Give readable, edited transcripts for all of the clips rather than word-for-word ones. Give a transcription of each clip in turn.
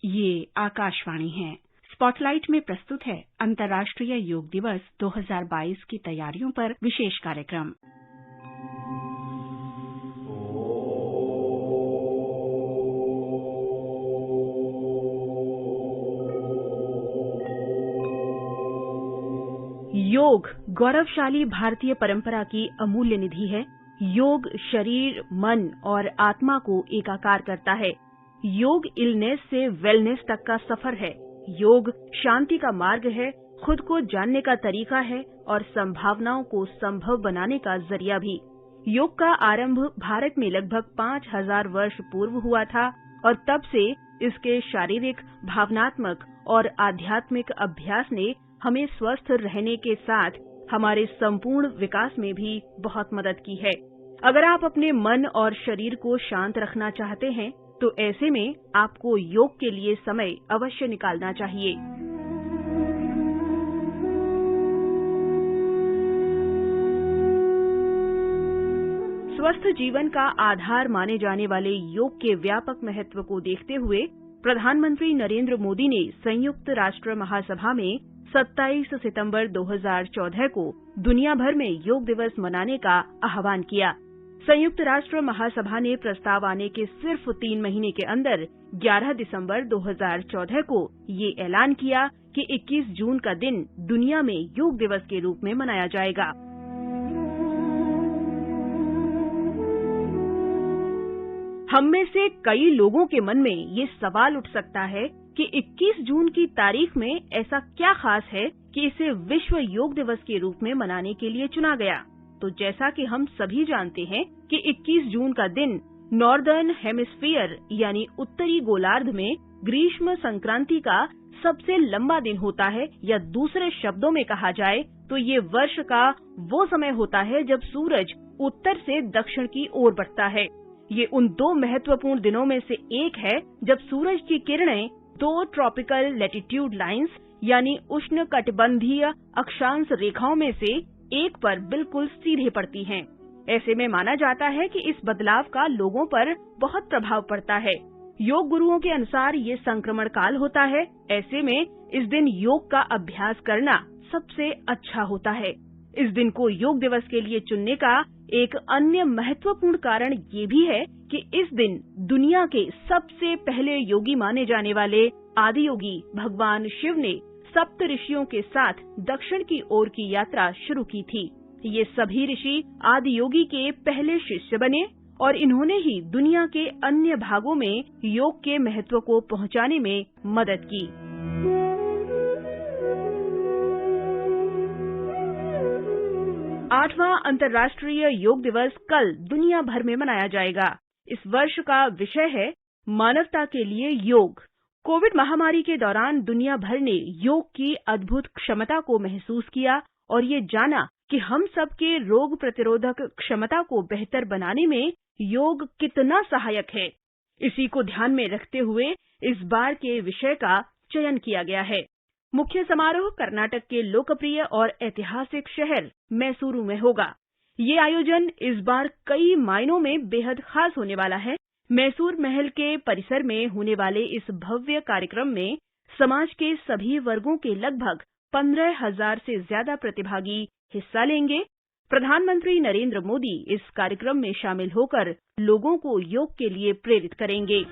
ये आकाशवाणी है। स्पॉटलाइट में प्रस्तुत है अंतर्राष्ट्रीय योग दिवस 2022 की तैयारियों पर विशेष कार्यक्रम। योग गौरवशाली भारतीय परंपरा की अमूल्य निधि है। योग शरीर, मन और आत्मा को एकाकार करता है। योग इलनेस से वेलनेस तक का सफर है। योग शांति का मार्ग है, खुद को जानने का तरीका है और संभावनाओं को संभव बनाने का जरिया भी। योग का आरंभ भारत में लगभग 5000 वर्ष पूर्व हुआ था और तब से इसके शारीरिक, भावनात्मक और आध्यात्मिक अभ्यास ने हमें स्वस्थ रहने के साथ हमारे संपूर्ण विकास में भी बहुत मदद की है। अगर आप अपने मन और शरीर को शांत रखना चाहते हैं तो ऐसे में आपको योग के लिए समय अवश्य निकालना चाहिए। स्वस्थ जीवन का आधार माने जाने वाले योग के व्यापक महत्व को देखते हुए प्रधानमंत्री नरेंद्र मोदी ने संयुक्त राष्ट्र महासभा में 27 सितंबर 2014 को दुनिया भर में योग दिवस मनाने का आह्वान किया। संयुक्त राष्ट्र महासभा ने प्रस्ताव आने के सिर्फ 3 महीने के अंदर 11 दिसंबर 2014 को ये ऐलान किया कि 21 जून का दिन दुनिया में योग दिवस के रूप में मनाया जाएगा। हम में से कई लोगों के मन में ये सवाल उठ सकता है कि 21 जून की तारीख में ऐसा क्या खास है कि इसे विश्व योग दिवस के रूप में मनाने के लिए चुना गया। तो जैसा कि हम सभी जानते हैं कि 21 जून का दिन नॉर्दर्न हेमिस्फीयर यानी उत्तरी गोलार्ध में ग्रीष्म संक्रांति का सबसे लंबा दिन होता है, या दूसरे शब्दों में कहा जाए तो ये वर्ष का वो समय होता है जब सूरज उत्तर से दक्षिण की ओर बढ़ता है। ये उन 2 महत्वपूर्ण दिनों में से एक है जब सूरज की किरणें 2 ट्रॉपिकल लैटिट्यूड लाइंस यानी उष्णकटिबंधीय अक्षांश रेखाओं में से एक पर बिल्कुल सीधे पड़ती हैं। ऐसे में माना जाता है कि इस बदलाव का लोगों पर बहुत प्रभाव पड़ता है। योग गुरुओं के अनुसार ये संक्रमण काल होता है। ऐसे में इस दिन योग का अभ्यास करना सबसे अच्छा होता है। इस दिन को योग दिवस के लिए चुनने का एक अन्य महत्वपूर्ण कारण ये भी है कि इस दिन दुनिया के सबसे पहले योगी माने जाने वाले आदियोगी भगवान शिव ने सप्त ऋषियों के साथ दक्षिण की ओर की यात्रा शुरू की थी। ये सभी ऋषि आदियोगी के पहले शिष्य बने और इन्होंने ही दुनिया के अन्य भागों में योग के महत्व को पहुंचाने में मदद की। आठवां अंतर्राष्ट्रीय योग दिवस कल दुनिया भर में मनाया जाएगा। इस वर्ष का विषय है मानवता के लिए योग। कोविड महामारी के दौरान दुनिया भर ने योग की अद्भुत क्षमता को महसूस किया और ये जाना कि हम सबके रोग प्रतिरोधक क्षमता को बेहतर बनाने में योग कितना सहायक है। इसी को ध्यान में रखते हुए इस बार के विषय का चयन किया गया है। मुख्य समारोह कर्नाटक के लोकप्रिय और ऐतिहासिक शहर मैसूरू में होगा। ये आयोजन इस बार कई मायनों में बेहद खास होने वाला है। मैसूर महल के परिसर में होने वाले इस भव्य कार्यक्रम में समाज के सभी वर्गों के लगभग 15,000 से ज्यादा प्रतिभागी हिस्सा लेंगे। प्रधानमंत्री नरेंद्र मोदी इस कार्यक्रम में शामिल होकर लोगों को योग के लिए प्रेरित करेंगे।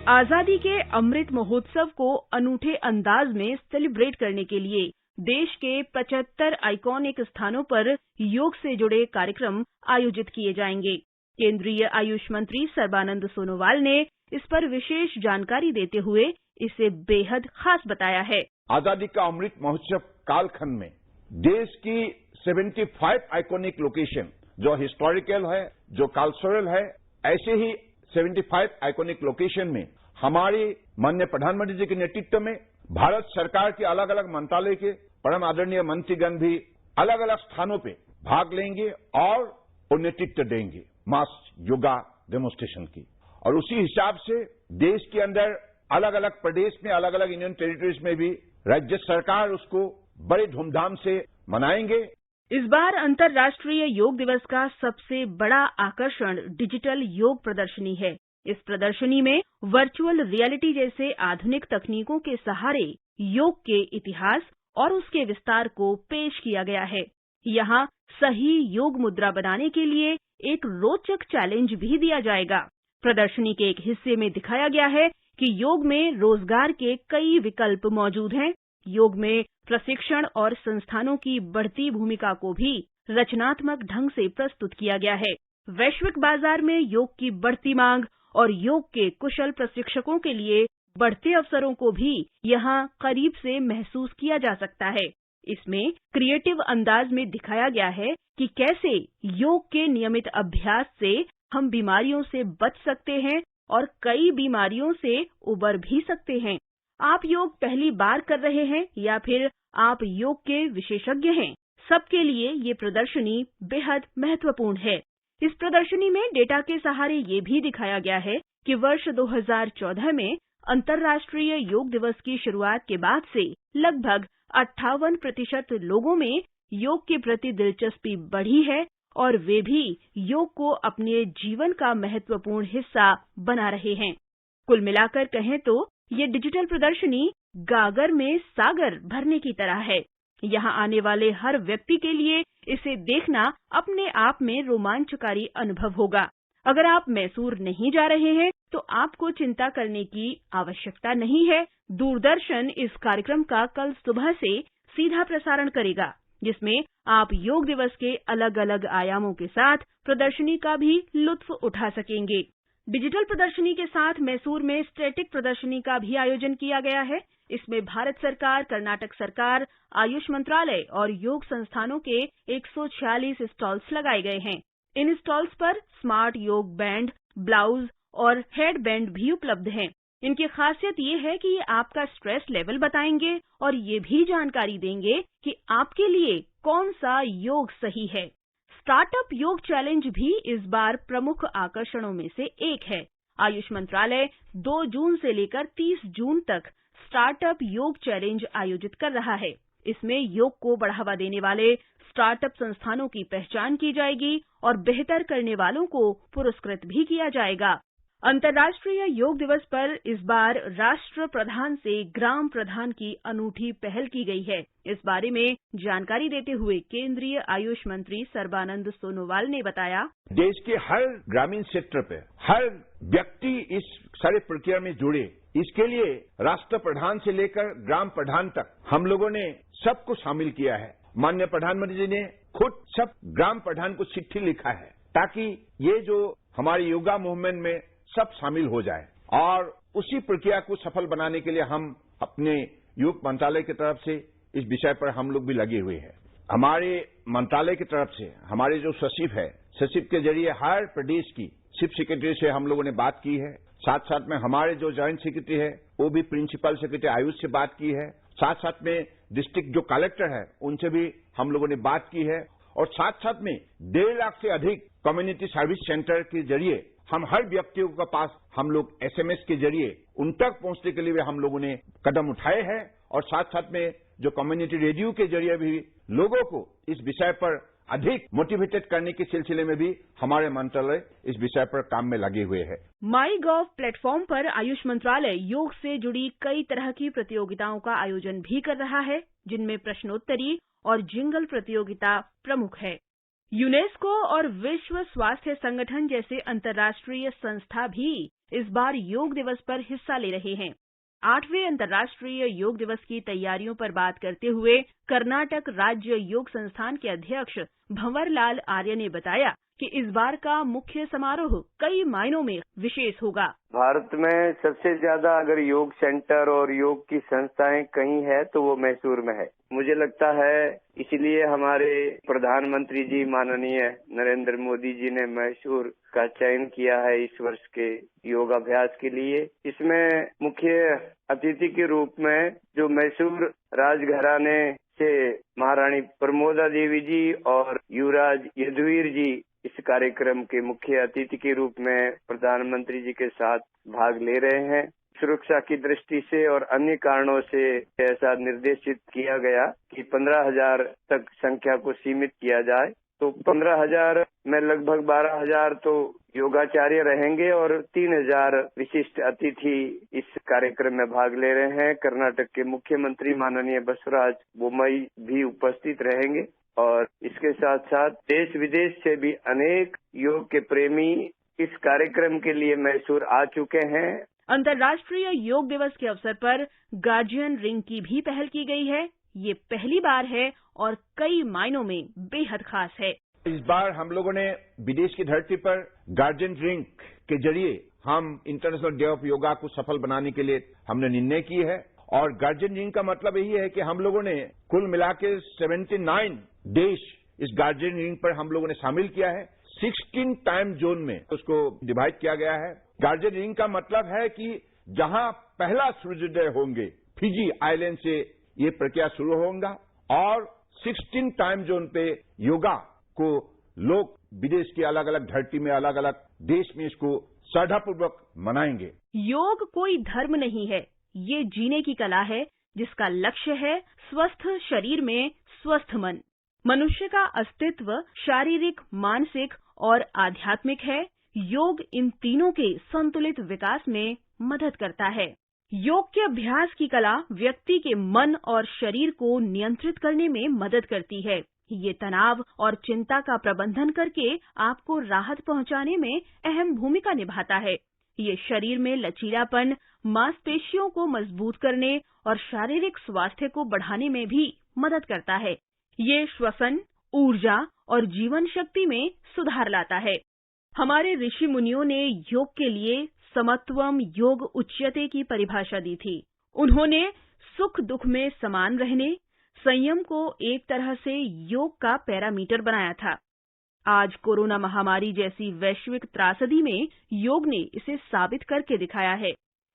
आजादी के अमृत महोत्सव को अनूठे अंदाज में सेलिब्रेट करने के लिए देश के 75 आइकॉनिक स्थानों पर योग से जुड़े कार्यक्रम आयोजित किए जाएंगे। केंद्रीय आयुष मंत्री सर्बानंद सोनोवाल ने इस पर विशेष जानकारी देते हुए इसे बेहद खास बताया है। आजादी का अमृत महोत्सव कालखंड में देश की 75 आइकॉनिक लोकेशन जो हिस्टोरिकल है, जो कल्चरल है, ऐसे ही 75 आइकॉनिक लोकेशन में हमारी माननीय प्रधानमंत्री जी के नेतृत्व में भारत सरकार के अलग अलग मंत्रालय के परम आदरणीय मंत्रीगण भी अलग अलग स्थानों पे भाग लेंगे और नेतृत्व देंगे मास योगा डेमोन्स्ट्रेशन की। और उसी हिसाब से देश के अंदर अलग अलग प्रदेश में, अलग अलग यूनियन टेरिटरीज में भी राज्य सरकार उसको बड़े धूमधाम से मनाएंगे। इस बार अंतर्राष्ट्रीय योग दिवस का सबसे बड़ा आकर्षण डिजिटल योग प्रदर्शनी है। इस प्रदर्शनी में वर्चुअल रियलिटी जैसे आधुनिक तकनीकों के सहारे योग के इतिहास और उसके विस्तार को पेश किया गया है। यहाँ सही योग मुद्रा बनाने के लिए एक रोचक चैलेंज भी दिया जाएगा। प्रदर्शनी के एक हिस्से में दिखाया गया है कि योग में रोजगार के कई विकल्प मौजूद हैं। योग में प्रशिक्षण और संस्थानों की बढ़ती भूमिका को भी रचनात्मक ढंग से प्रस्तुत किया गया है। वैश्विक बाजार में योग की बढ़ती मांग और योग के कुशल प्रशिक्षकों के लिए बढ़ते अवसरों को भी यहाँ करीब से महसूस किया जा सकता है। इसमें क्रिएटिव अंदाज में दिखाया गया है कि कैसे योग के नियमित अभ्यास से हम बीमारियों से बच सकते हैं और कई बीमारियों से उबर भी सकते हैं। आप योग पहली बार कर रहे हैं या फिर आप योग के विशेषज्ञ हैं, सबके लिए ये प्रदर्शनी बेहद महत्वपूर्ण है। इस प्रदर्शनी में डेटा के सहारे ये भी दिखाया गया है कि वर्ष 2014 में अंतर्राष्ट्रीय योग दिवस की शुरुआत के बाद से लगभग 58% लोगों में योग के प्रति दिलचस्पी बढ़ी है और वे भी योग को अपने जीवन का महत्वपूर्ण हिस्सा बना रहे हैं। कुल मिलाकर कहें तो ये डिजिटल प्रदर्शनी गागर में सागर भरने की तरह है। यहाँ आने वाले हर व्यक्ति के लिए इसे देखना अपने आप में रोमांचकारी अनुभव होगा। अगर आप मैसूर नहीं जा रहे हैं तो आपको चिंता करने की आवश्यकता नहीं है। दूरदर्शन इस कार्यक्रम का कल सुबह से सीधा प्रसारण करेगा, जिसमें आप योग दिवस के अलग अलग आयामों के साथ प्रदर्शनी का भी लुत्फ उठा सकेंगे। डिजिटल प्रदर्शनी के साथ मैसूर में स्टैटिक प्रदर्शनी का भी आयोजन किया गया है। इसमें भारत सरकार, कर्नाटक सरकार, आयुष मंत्रालय और योग संस्थानों के 146 स्टॉल्स लगाए गए हैं। इन स्टॉल्स पर स्मार्ट योग बैंड, ब्लाउज और हेड बैंड भी उपलब्ध हैं। इनकी खासियत ये है कि ये आपका स्ट्रेस लेवल बताएंगे और ये भी जानकारी देंगे कि आपके लिए कौन सा योग सही है। स्टार्टअप योग चैलेंज भी इस बार प्रमुख आकर्षणों में से एक है। आयुष मंत्रालय 2 जून से लेकर 30 जून तक स्टार्टअप योग चैलेंज आयोजित कर रहा है। इसमें योग को बढ़ावा देने वाले स्टार्टअप संस्थानों की पहचान की जाएगी और बेहतर करने वालों को पुरस्कृत भी किया जाएगा। अंतर्राष्ट्रीय योग दिवस पर इस बार राष्ट्र प्रधान से ग्राम प्रधान की अनूठी पहल की गई है। इस बारे में जानकारी देते हुए केंद्रीय आयुष मंत्री सर्बानंद सोनोवाल ने बताया, देश के हर ग्रामीण क्षेत्र पे हर व्यक्ति इस सारी प्रक्रिया में जुड़े, इसके लिए राष्ट्र प्रधान से लेकर ग्राम प्रधान तक हम लोगों ने सबको शामिल किया है। माननीय प्रधानमंत्री जी ने खुद सब ग्राम प्रधान को चिट्ठी लिखा है ताकि ये जो हमारे योगा मूवमेंट में सब शामिल हो जाए और उसी प्रक्रिया को सफल बनाने के लिए हम अपने योग मंत्रालय की तरफ से इस विषय पर हम लोग भी लगे हुए हैं। हमारे मंत्रालय की तरफ से हमारे जो सचिव है, सचिव के जरिए हर प्रदेश की चीफ सेक्रेटरी से हम लोगों ने बात की है। साथ साथ में हमारे जो जॉइंट सेक्रेटरी है वो भी प्रिंसिपल सेक्रेटरी आयुष से बात की है। साथ साथ में डिस्ट्रिक्ट जो कलेक्टर है उनसे भी हम लोगों ने बात की है और साथ साथ में 1.5 लाख से अधिक कम्युनिटी सर्विस सेंटर के जरिए हम हर व्यक्तियों के पास हम लोग एसएमएस के जरिए उन तक पहुंचने के लिए हम लोगों ने कदम उठाए हैं और साथ साथ में जो कम्युनिटी रेडियो के जरिए भी लोगों को इस विषय पर अधिक मोटिवेटेड करने के सिलसिले में भी हमारे मंत्रालय इस विषय पर काम में लगे हुए हैं। माईगॉव प्लेटफॉर्म पर आयुष मंत्रालय योग से जुड़ी कई तरह की प्रतियोगिताओं का आयोजन भी कर रहा है, जिनमें प्रश्नोत्तरी और जिंगल प्रतियोगिता प्रमुख है। यूनेस्को और विश्व स्वास्थ्य संगठन जैसे अंतर्राष्ट्रीय संस्था भी इस बार योग दिवस पर हिस्सा ले रहे हैं। 8वें अंतर्राष्ट्रीय योग दिवस की तैयारियों पर बात करते हुए कर्नाटक राज्य योग संस्थान के अध्यक्ष भंवरलाल आर्य ने बताया कि इस बार का मुख्य समारोह कई मायनों में विशेष होगा। भारत में सबसे ज्यादा अगर योग सेंटर और योग की संस्थाएं कहीं है तो वो मैसूर में है। मुझे लगता है इसलिए हमारे प्रधानमंत्री जी माननीय नरेंद्र मोदी जी ने मैसूर का चयन किया है इस वर्ष के योगाभ्यास के लिए। इसमें मुख्य अतिथि के रूप में जो मैसूर राजघराने से महारानी प्रमोदा देवी जी और युवराज यदुवीर जी इस कार्यक्रम के मुख्य अतिथि के रूप में प्रधानमंत्री जी के साथ भाग ले रहे हैं। सुरक्षा की दृष्टि से और अन्य कारणों से ऐसा निर्देशित किया गया कि 15,000 तक संख्या को सीमित किया जाए। तो 15,000 में लगभग 12,000 तो योगाचार्य रहेंगे और 3,000 विशिष्ट अतिथि इस कार्यक्रम में भाग ले रहे हैं। कर्नाटक के मुख्यमंत्री माननीय बसवराज बोम्मई भी उपस्थित रहेंगे और इसके साथ साथ देश विदेश से भी अनेक योग के प्रेमी इस कार्यक्रम के लिए मैसूर आ चुके हैं। अंतर्राष्ट्रीय योग दिवस के अवसर पर गार्जियन रिंग की भी पहल की गई है। ये पहली बार है और कई मायनों में बेहद खास है। इस बार हम लोगों ने विदेश की धरती पर गार्जियन रिंग के जरिए हम इंटरनेशनल डे ऑफ योगा को सफल बनाने के लिए हमने निर्णय की है। और गार्जियन रिंग का मतलब यही है कि हम लोगों ने कुल मिला के 79 देश इस गार्जियन रिंग पर हम लोगों ने शामिल किया है। 16 टाइम जोन में उसको डिवाइड किया गया है। गार्जियन रिंग का मतलब है कि जहां पहला सूर्योदय होंगे, फिजी आइलैंड से ये प्रक्रिया शुरू होगा और 16 टाइम जोन पे योगा को लोग विदेश की अलग अलग धरती में, अलग अलग देश में इसको श्रद्धापूर्वक मनाएंगे। योग कोई धर्म नहीं है, ये जीने की कला है जिसका लक्ष्य है स्वस्थ शरीर में स्वस्थ मन। मनुष्य का अस्तित्व शारीरिक, मानसिक और आध्यात्मिक है। योग इन तीनों के संतुलित विकास में मदद करता है। योग के अभ्यास की कला व्यक्ति के मन और शरीर को नियंत्रित करने में मदद करती है। ये तनाव और चिंता का प्रबंधन करके आपको राहत पहुंचाने में अहम भूमिका निभाता है। ये शरीर में लचीलापन, मांसपेशियों को मजबूत करने और शारीरिक स्वास्थ्य को बढ़ाने में भी मदद करता है। ये श्वसन, ऊर्जा और जीवन शक्ति में सुधार लाता है। हमारे ऋषि मुनियों ने योग के लिए समत्वम योग उच्यते की परिभाषा दी थी। उन्होंने सुख दुख में समान रहने, संयम को एक तरह से योग का पैरामीटर बनाया था। आज कोरोना महामारी जैसी वैश्विक त्रासदी में योग ने इसे साबित करके दिखाया है।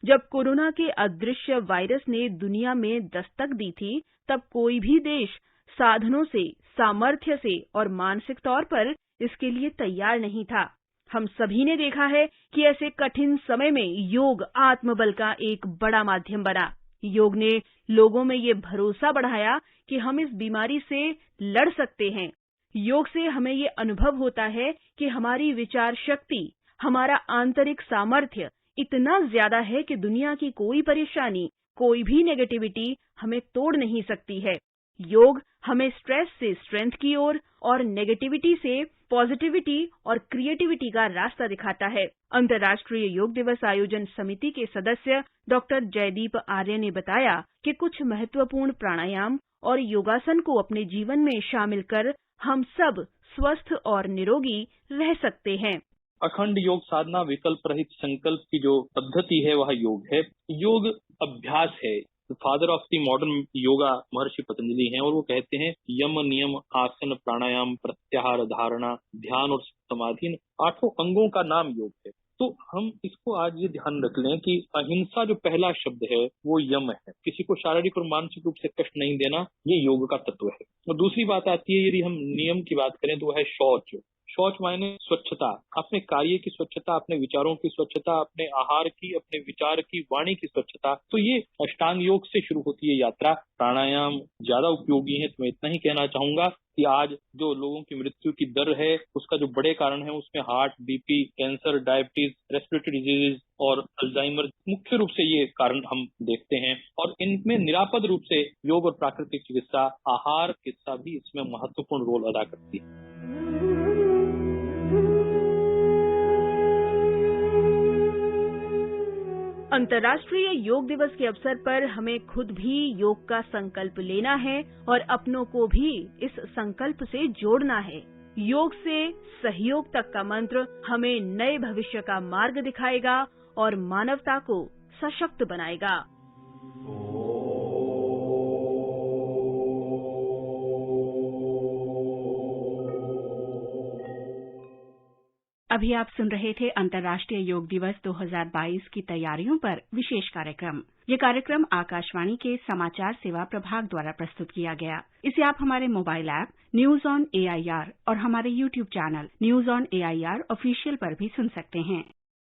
जब कोरोना के अदृश्य वायरस ने दुनिया में दस्तक दी थी, तब कोई भी देश साधनों से, सामर्थ्य से और मानसिक तौर पर इसके लिए तैयार नहीं था। हम सभी ने देखा है कि ऐसे कठिन समय में योग आत्मबल का एक बड़ा माध्यम बना। योग ने लोगों में ये भरोसा बढ़ाया कि हम इस बीमारी से लड़ सकते हैं। योग से हमें ये अनुभव होता है कि हमारी विचार शक्ति, हमारा आंतरिक सामर्थ्य इतना ज्यादा है कि दुनिया की कोई परेशानी, कोई भी नेगेटिविटी हमें तोड़ नहीं सकती है। योग हमें स्ट्रेस से स्ट्रेंथ की ओर और नेगेटिविटी से पॉजिटिविटी और क्रिएटिविटी का रास्ता दिखाता है। अंतर्राष्ट्रीय योग दिवस आयोजन समिति के सदस्य डॉक्टर जयदीप आर्य ने बताया कि कुछ महत्वपूर्ण प्राणायाम और योगासन को अपने जीवन में शामिल कर हम सब स्वस्थ और निरोगी रह सकते हैं। अखंड योग साधना, विकल्प रहित संकल्प की जो पद्धति है वह योग है। योग अभ्यास है। Father of the modern yoga महर्षि पतंजलि हैं और वो कहते हैं यम, नियम, आसन, प्राणायाम, प्रत्याहार, धारणा, ध्यान और समाधि, 8 अंगों का नाम योग है। तो हम इसको आज ये ध्यान रख लें कि अहिंसा जो पहला शब्द है वो यम है। किसी को शारीरिक और मानसिक रूप से कष्ट नहीं देना, ये योग का तत्व है। और दूसरी बात आती है, यदि हम नियम की बात करें तो वो है शौच। शौच मायने स्वच्छता, अपने कार्य की स्वच्छता, अपने विचारों की स्वच्छता, अपने आहार की, अपने विचार की, वाणी की स्वच्छता। तो ये अष्टांग योग से शुरू होती है यात्रा। प्राणायाम ज्यादा उपयोगी है, तो मैं इतना ही कहना चाहूंगा कि आज जो लोगों की मृत्यु की दर है उसका जो बड़े कारण है उसमें heart, BP, cancer, diabetes, respiratory disease और अल्जाइमर मुख्य रूप से ये कारण हम देखते हैं। और इनमें निरापद रूप से योग और प्राकृतिक चिकित्सा, आहार चिकित्सा भी इसमें महत्वपूर्ण रोल अदा करती है। अंतर्राष्ट्रीय योग दिवस के अवसर पर हमें खुद भी योग का संकल्प लेना है और अपनों को भी इस संकल्प से जोड़ना है। योग से सहयोग तक का मंत्र हमें नए भविष्य का मार्ग दिखाएगा और मानवता को सशक्त बनाएगा। अभी आप सुन रहे थे अंतर्राष्ट्रीय योग दिवस 2022 की तैयारियों पर विशेष कार्यक्रम। ये कार्यक्रम आकाशवाणी के समाचार सेवा प्रभाग द्वारा प्रस्तुत किया गया। इसे आप हमारे mobile app news on AIR और हमारे YouTube channel news on AIR official पर भी सुन सकते हैं।